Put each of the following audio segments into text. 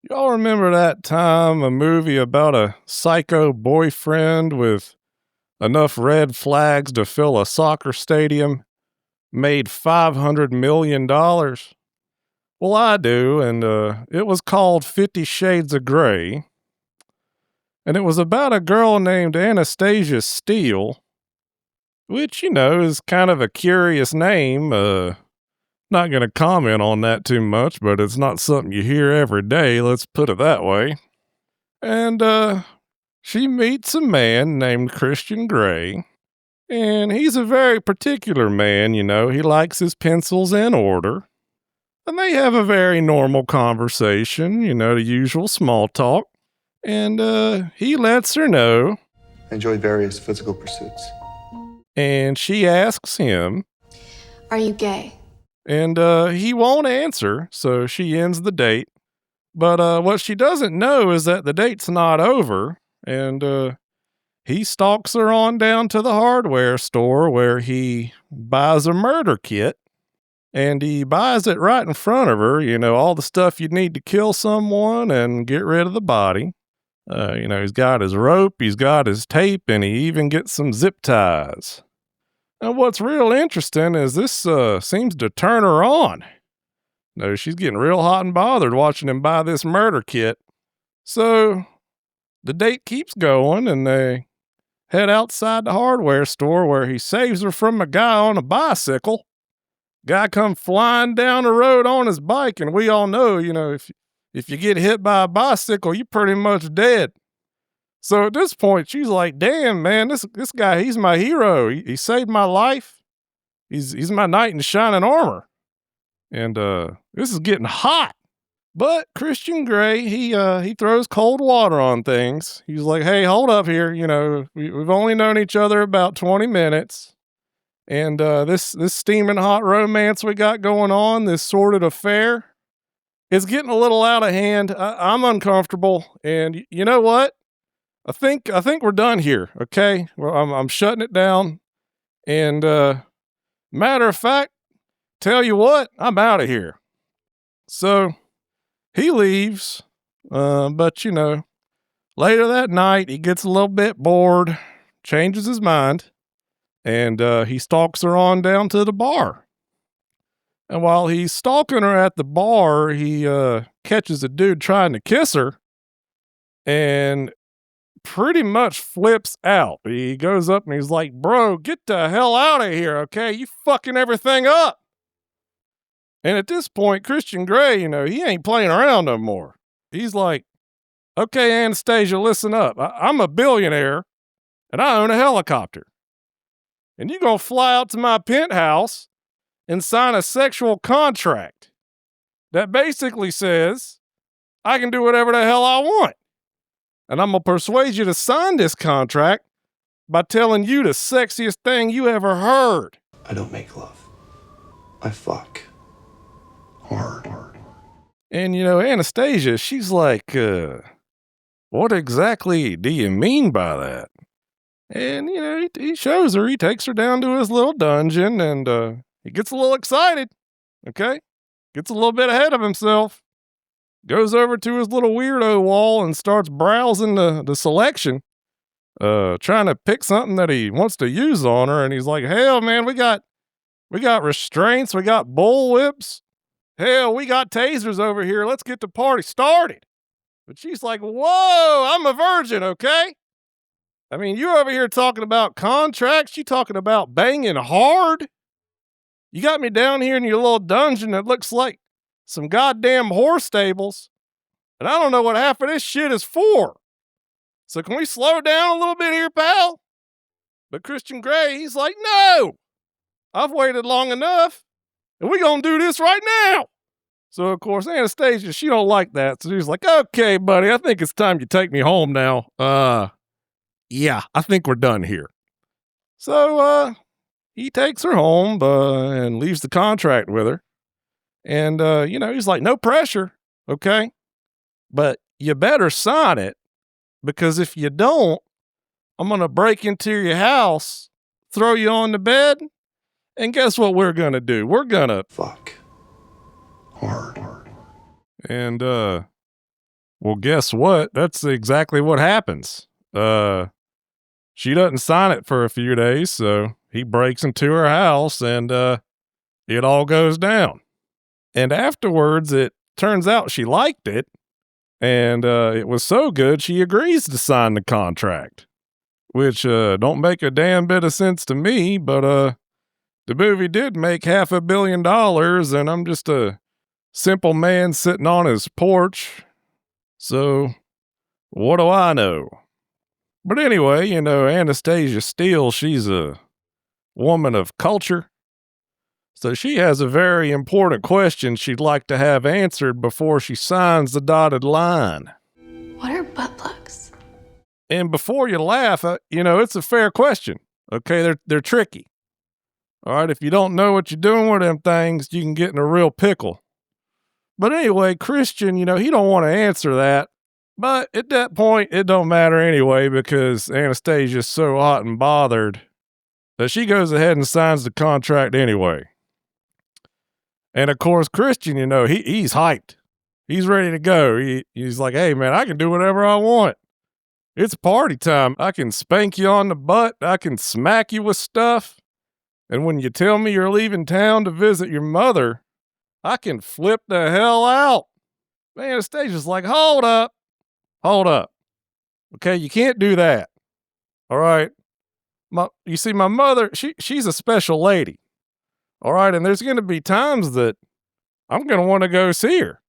Y'all remember that time a movie about a psycho boyfriend with enough red flags to fill a soccer stadium made $500 million? Well, I do, and it was called 50 Shades of Grey, and it was about a girl named Anastasia Steele, which, is kind of a curious name. Not going to comment on that too much, but it's not something you hear every day, let's put it that way. And she meets a man named Christian Grey, and he's a very particular man, he likes his pencils in order. And they have a very normal conversation, the usual small talk. And he lets her know, I enjoy various physical pursuits. and she asks him, Are you gay? and he won't answer, so she ends the date. But what she doesn't know is that the date's not over, and he stalks her on down to the hardware store where he buys a murder kit, and he buys it right in front of her, all the stuff you need to kill someone and get rid of the body. He's got his rope, he's got his tape, and he even gets some zip ties. And what's real interesting is this seems to turn her on. No, she's getting real hot and bothered watching him buy this murder kit. So the date keeps going, and they head outside the hardware store where he saves her from a guy on a bicycle. Guy come flying down the road on his bike, and we all know, if you get hit by a bicycle, you're pretty much dead. So at this point, she's like, damn, man, this guy, he's my hero. He saved my life. He's my knight in shining armor. And this is getting hot. But Christian Grey, he throws cold water on things. He's like, hey, hold up here. We've only known each other about 20 minutes. And this steaming hot romance we got going on, this sordid affair, it's getting a little out of hand. I'm uncomfortable. And you know what? I think we're done here. Okay. Well, I'm shutting it down. And matter of fact, tell you what, I'm out of here. So he leaves. But later that night, he gets a little bit bored, changes his mind, and he stalks her on down to the bar. And while he's stalking her at the bar, he catches a dude trying to kiss her and pretty much flips out. He goes up and he's like, bro, get the hell out of here, okay? You fucking everything up. And at this point, Christian Grey, he ain't playing around no more. He's like, okay, Anastasia, listen up. I'm a billionaire and I own a helicopter. And you're going to fly out to my penthouse and sign a sexual contract that basically says I can do whatever the hell I want. And I'm going to persuade you to sign this contract by telling you the sexiest thing you ever heard. I don't make love. I fuck. Hard. And, Anastasia, she's like, what exactly do you mean by that? And, he shows her, he takes her down to his little dungeon, and he gets a little excited, okay? Gets a little bit ahead of himself. Goes over to his little weirdo wall and starts browsing the selection, trying to pick something that he wants to use on her. And he's like, hell, man, we got restraints, we got bullwhips. Hell, we got tasers over here. Let's get the party started. But she's like, whoa, I'm a virgin, okay? I mean, you're over here talking about contracts. You talking about banging hard? You got me down here in your little dungeon that looks like some goddamn horse stables. And I don't know what half of this shit is for. So can we slow down a little bit here, pal? But Christian Grey, he's like, no, I've waited long enough. And we gonna do this right now. So, of course, Anastasia, she don't like that. So she's like, okay, buddy, I think it's time you take me home now. Yeah, I think we're done here. So, he takes her home and leaves the contract with her. And, he's like, no pressure, okay? But you better sign it, because if you don't, I'm going to break into your house, throw you on the bed, and guess what we're going to do? We're going to Fuck. Hard. And Well, guess what? That's exactly what happens. Uh, she doesn't sign it for a few days, so he breaks into her house and it all goes down. And afterwards, it turns out she liked it, and it was so good she agrees to sign the contract, which don't make a damn bit of sense to me. But the movie did make $500 million, and I'm just a simple man sitting on his porch. So what do I know? But anyway, Anastasia Steele, she's a woman of culture. So she has a very important question she'd like to have answered before she signs the dotted line. What are butt plugs? And before you laugh, it's a fair question. Okay, they're tricky. All right, if you don't know what you're doing with them things, you can get in a real pickle. But anyway, Christian, he don't want to answer that. But at that point, it don't matter anyway because Anastasia's so hot and bothered that she goes ahead and signs the contract anyway. And of course, Christian, he's hyped. He's ready to go. He's like, hey, man, I can do whatever I want. It's party time. I can spank you on the butt. I can smack you with stuff. And when you tell me you're leaving town to visit your mother, I can flip the hell out. Man, Anastasia's like, hold up. Okay, you can't do that. All right. You see, my mother, she's a special lady. All right, and there's going to be times that I'm going to want to go see her.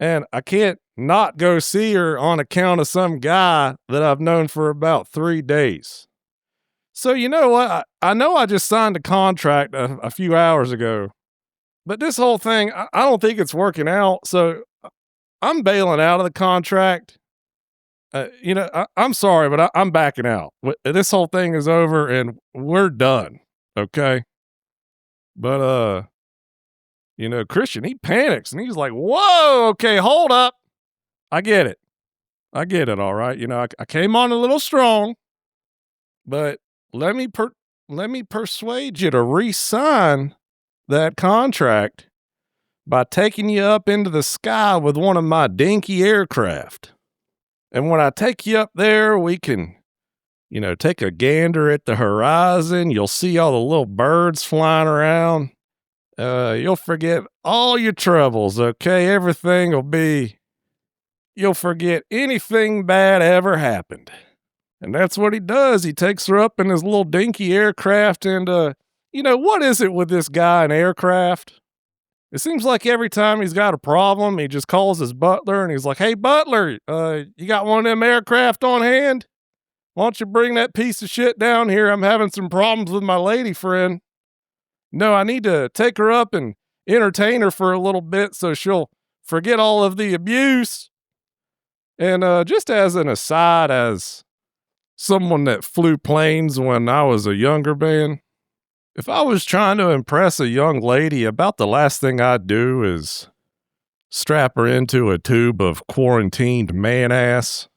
And I can't not go see her on account of some guy that I've known for about 3 days. So you know what? I know I just signed a contract a few hours ago, but this whole thing, I don't think it's working out. So I'm bailing out of the contract. I'm sorry, but I'm backing out. This whole thing is over and we're done. Okay. But, Christian, he panics and he's like, whoa, okay, hold up. I get it. All right. I came on a little strong, but let me persuade you to re-sign that contract by taking you up into the sky with one of my dinky aircraft. And when I take you up there, we can, take a gander at the horizon. You'll see all the little birds flying around. You'll forget all your troubles, okay? You'll forget anything bad ever happened. And that's what he does. He takes her up in his little dinky aircraft and, what is it with this guy in aircraft? It seems like every time he's got a problem, he just calls his butler and he's like, hey, butler, you got one of them aircraft on hand? Why don't you bring that piece of shit down here? I'm having some problems with my lady friend. No, I need to take her up and entertain her for a little bit so she'll forget all of the abuse. And just as an aside, as someone that flew planes when I was a younger man, if I was trying to impress a young lady, about the last thing I'd do is strap her into a tube of quarantined man ass.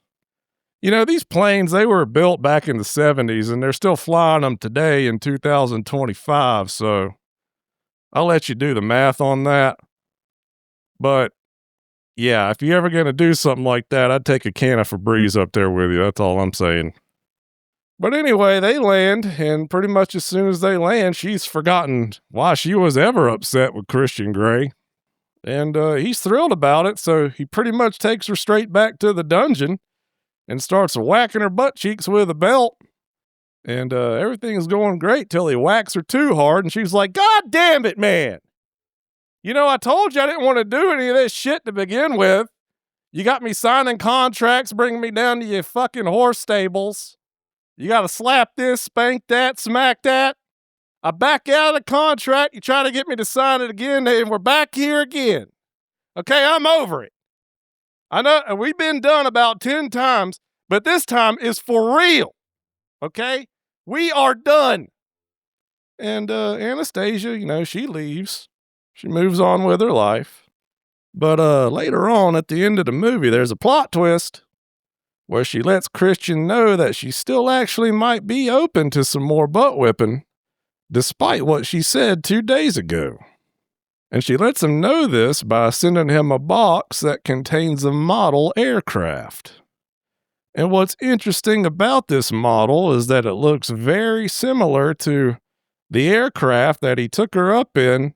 These planes, they were built back in the 70s and they're still flying them today in 2025. So I'll let you do the math on that. But yeah, if you're ever going to do something like that, I'd take a can of Febreze up there with you. That's all I'm saying. But anyway, they land, and pretty much as soon as they land, she's forgotten why she was ever upset with Christian Grey. And he's thrilled about it, so he pretty much takes her straight back to the dungeon and starts whacking her butt cheeks with a belt. And everything is going great till he whacks her too hard, and she's like, God damn it, man. I told you I didn't want to do any of this shit to begin with. You got me signing contracts, bringing me down to your fucking horse stables. You got to slap this, spank that, smack that. I back out of the contract. You try to get me to sign it again, and we're back here again. Okay, I'm over it. I know we've been done about 10 times, but this time is for real. Okay? We are done. And Anastasia, she leaves. She moves on with her life. But later on at the end of the movie, there's a plot twist where she lets Christian know that she still actually might be open to some more butt whipping, despite what she said 2 days ago. And she lets him know this by sending him a box that contains a model aircraft. And what's interesting about this model is that it looks very similar to the aircraft that he took her up in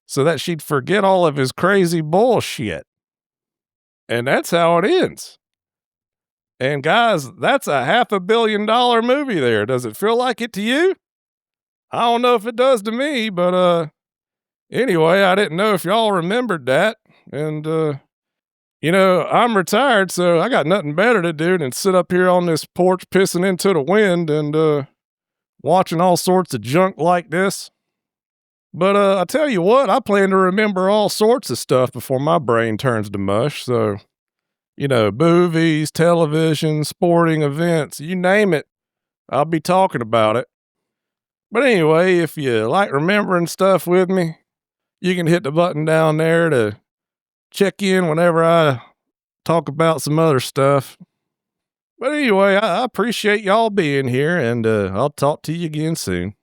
so that she'd forget all of his crazy bullshit. And that's how it ends. And guys, that's a $500 million movie there. Does it feel like it to you? I don't know if it does to me, but anyway, I didn't know if y'all remembered that. And I'm retired, so I got nothing better to do than sit up here on this porch pissing into the wind and watching all sorts of junk like this. But I tell you what, I plan to remember all sorts of stuff before my brain turns to mush. So, movies, television, sporting events, you name it, I'll be talking about it. But anyway, if you like remembering stuff with me, you can hit the button down there to check in whenever I talk about some other stuff. But anyway, I appreciate y'all being here, and I'll talk to you again soon.